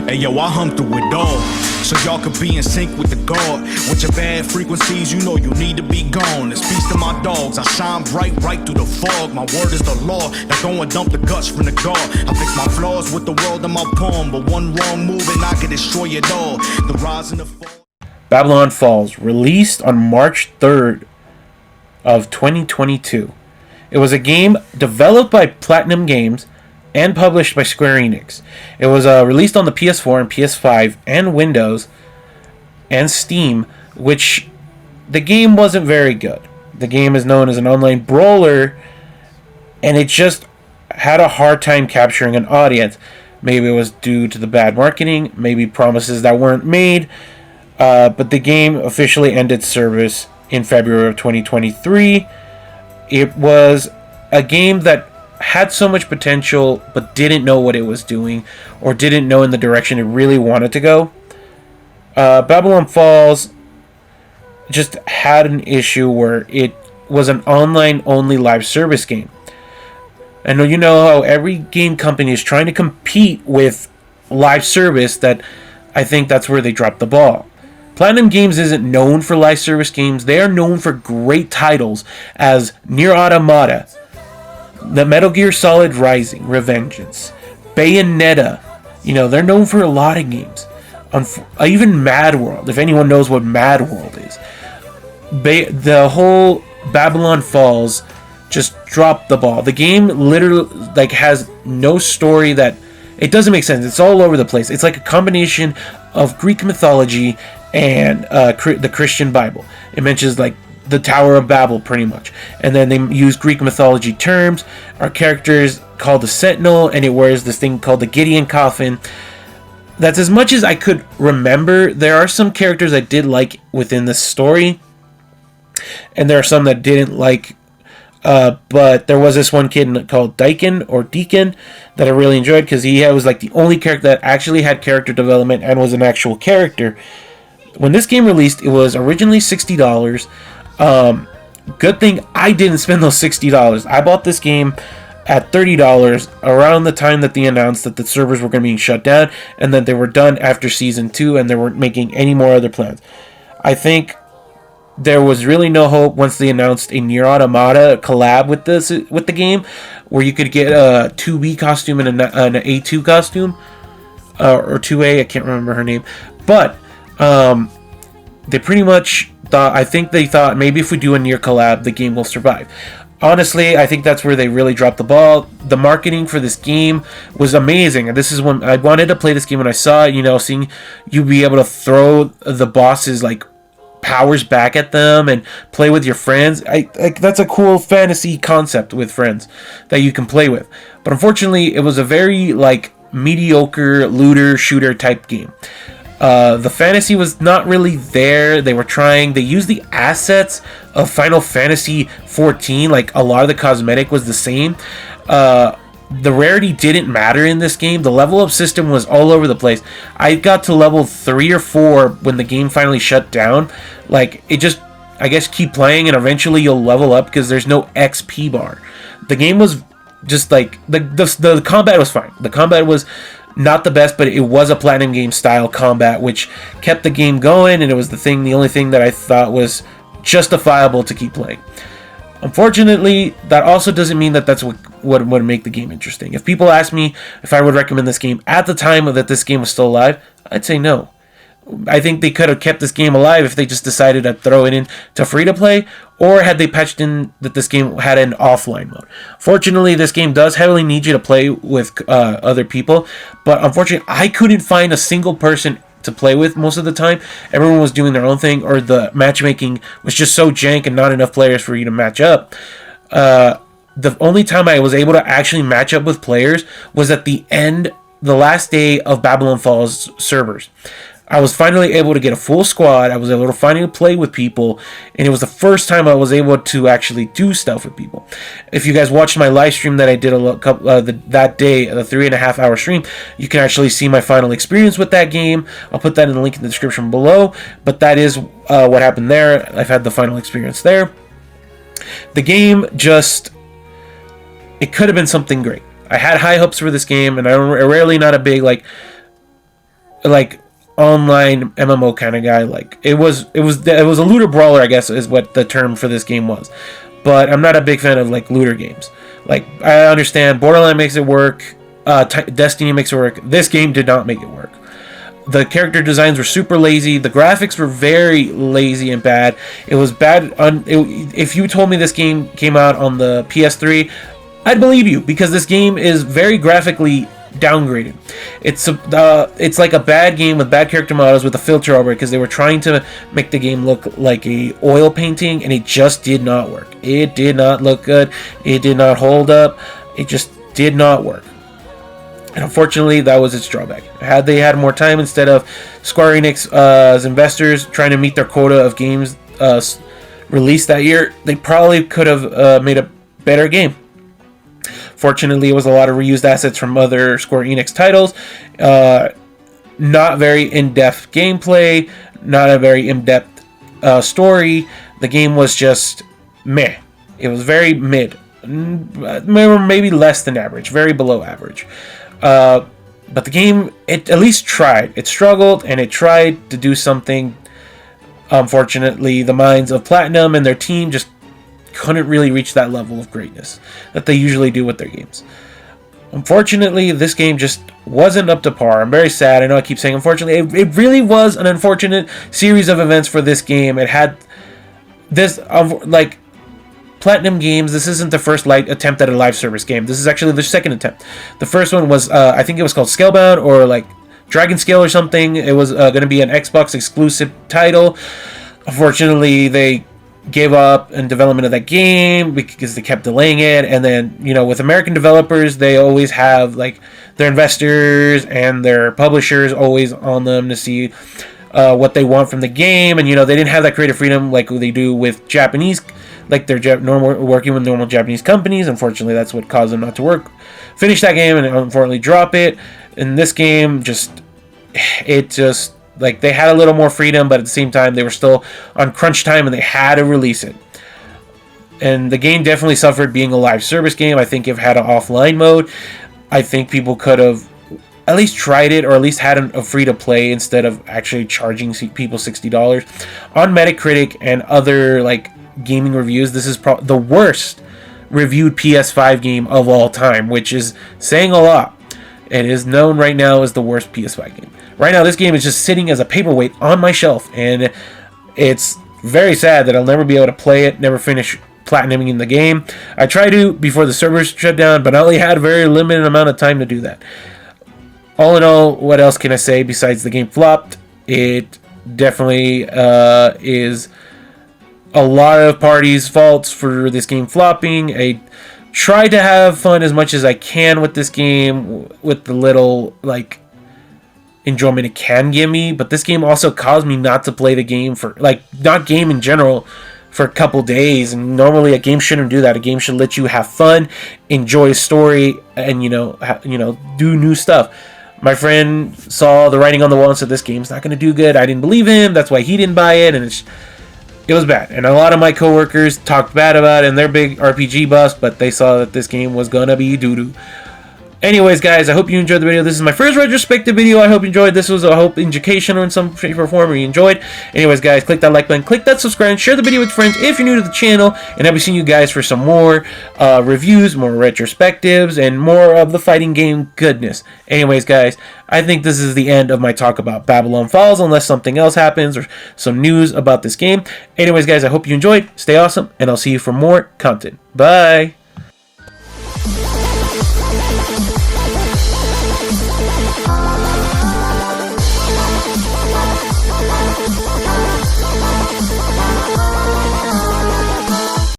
Hey yo, I hum through it all, so y'all could be in sync with the God. With your bad frequencies, you know you need to be gone. It's peace to my dogs, I shine bright right through the fog. My word is the law, now go and dump the guts from the God. I fix my flaws with the world in my palm, but one wrong move and I can destroy it all. The rise and the fall. Babylon Falls, released on March 3rd of 2022. It was a game developed by Platinum Games and published by Square Enix. It was released on the PS4 and PS5 and Windows and Steam, which the game wasn't very good. The game is known as an online brawler, and it just had a hard time capturing an audience. Maybe it was due to the bad marketing, maybe promises that weren't made, but the game officially ended service in February of 2023. It was a game that had so much potential but didn't know what it was doing or didn't know in the direction it really wanted to go. Babylon Falls just had an issue where it was an online only live service game. I know you know how every game company is trying to compete with live service. That I think that's where they dropped the ball. Platinum Games isn't known for live service games. They are known for great titles as Nier Automata, the Metal Gear Solid Rising, Revengeance, Bayonetta. You know, they're known for a lot of games. Even Mad World, if anyone knows what Mad World is. The whole Babylon Falls just dropped the ball. The game literally has no story that... It doesn't make sense. It's all over the place. It's like a combination of Greek mythology and the Christian Bible. It mentions the Tower of Babel, pretty much. And then they use Greek mythology terms. Our character is called the Sentinel, and it wears this thing called the Gideon coffin. That's as much as I could remember. There are some characters I did like within the story, and there are some that didn't like. But there was this one kid called Deacon that I really enjoyed, because he was the only character that actually had character development and was an actual character. When this game released, it was originally $60. Good thing I didn't spend those $60. I bought this game at $30 around the time that they announced that the servers were going to be shut down and that they were done after Season 2 and they weren't making any more other plans. I think there was really no hope once they announced a Nier Automata collab with the game, where you could get a 2B costume and an A2 costume, or 2A, I can't remember her name, but they pretty much thought, I think they thought maybe if we do a Nier collab, the game will survive. Honestly, I think that's where they really dropped the ball. The marketing for this game was amazing, and this is when I wanted to play this game when I saw it, seeing you be able to throw the bosses powers back at them and play with your friends. That's a cool fantasy concept with friends that you can play with. But unfortunately, it was a very mediocre looter shooter type game. The fantasy was not really there. They used the assets of Final Fantasy 14. A lot of the cosmetic was the same. The rarity didn't matter in this game. The level up system was all over the place. I got to level 3 or 4 when the game finally shut down. It just, I guess, keep playing and eventually you'll level up because there's no XP bar. The game was just the combat was fine. The combat was not the best, but it was a Platinum Game style combat, which kept the game going, and it was the only thing that I thought was justifiable to keep playing. Unfortunately, that also doesn't mean that that's what would make the game interesting. If people ask me if I would recommend this game at the time that this game was still alive, I'd say no. I think they could have kept this game alive if they just decided to throw it in to free-to-play, or had they patched in that this game had an offline mode. Fortunately, this game does heavily need you to play with other people, but unfortunately, I couldn't find a single person to play with most of the time. Everyone was doing their own thing, or the matchmaking was just so jank and not enough players for you to match up. The only time I was able to actually match up with players was at the last day of Babylon Falls servers. I was finally able to get a full squad. I was able to finally play with people, and it was the first time I was able to actually do stuff with people. If you guys watched my live stream that I did that day, the 3.5 hour stream, you can actually see my final experience with that game. I'll put that in the link in the description below, but that is what happened there. I've had the final experience there. The game it could have been something great. I had high hopes for this game, and I'm rarely not a big like online MMO kind of guy. Like it was a looter brawler, I guess is what the term for this game was. But I'm not a big fan of like looter games. Like I understand Borderlands makes it work, Destiny makes it work. This game did not make it work. The character designs were super lazy. The graphics were very lazy and bad. It was bad. If you told me this game came out on the PS3, I'd believe you, because this game is very graphically downgraded. It's like a bad game with bad character models with a filter over it, because they were trying to make the game look like a oil painting, and it just did not work. It did not look good. It did not hold up. It just did not work. And unfortunately, that was its drawback. Had they had more time, instead of Square Enix as investors trying to meet their quota of games released that year, they probably could have made a better game. Fortunately, it was a lot of reused assets from other Square Enix titles. Not very in-depth gameplay, not a very in-depth story. The game was just meh. It was very mid. Maybe less than average, very below average. But the game, it at least tried. It struggled, and it tried to do something. Unfortunately, the minds of Platinum and their team just couldn't really reach that level of greatness that they usually do with their games. Unfortunately, this game just wasn't up to par. I'm very sad. I know I keep saying unfortunately. It really was an unfortunate series of events for this game. It had this, like, Platinum Games, this isn't the first attempt at a live service game. This is actually the second attempt. The first one was, I think it was called Scalebound, or like Dragon Scale or something. It was going to be an Xbox exclusive title. Unfortunately, they gave up in development of that game because they kept delaying it. And then, you know, with American developers, they always have like their investors and their publishers always on them to see what they want from the game. And, you know, they didn't have that creative freedom like they do with Japanese, like they're working with normal Japanese companies. Unfortunately, that's what caused them not to finish that game, and unfortunately drop it. In this game, like they had a little more freedom, but at the same time, they were still on crunch time, and they had to release it. And the game definitely suffered being a live service game. I think if it had an offline mode, I think people could have at least tried it, or at least had a free to play instead of actually charging people $60. On Metacritic and other like gaming reviews, this is the worst reviewed PS5 game of all time, which is saying a lot. It is known right now as the worst PS5 game. Right now, this game is just sitting as a paperweight on my shelf, and it's very sad that I'll never be able to play it, never finish platinuming in the game. I tried to before the servers shut down, but I only had a very limited amount of time to do that. All in all, what else can I say besides the game flopped? It definitely is a lot of parties' faults for this game flopping. I tried to have fun as much as I can with this game, with the little like enjoyment it can give me, but this game also caused me not to play the game for, like, not game in general, for a couple days. And normally a game shouldn't do that. A game should let you have fun, enjoy a story, and do new stuff. My friend saw the writing on the wall and said this game's not going to do good. I didn't believe him. That's why he didn't buy it, and it was bad. And a lot of my coworkers talked bad about it, and they're big RPG buffs, but they saw that this game was gonna be doo-doo. Anyways, guys, I hope you enjoyed the video. This is my first retrospective video. I hope you enjoyed. This was, I hope, educational in some shape or form, or you enjoyed. Anyways, guys, click that like button, click that subscribe, and share the video with friends if you're new to the channel. And I'll be seeing you guys for some more reviews, more retrospectives, and more of the fighting game goodness. Anyways, guys, I think this is the end of my talk about Babylon Falls, unless something else happens or some news about this game. Anyways, guys, I hope you enjoyed. Stay awesome, and I'll see you for more content. Bye! Oh,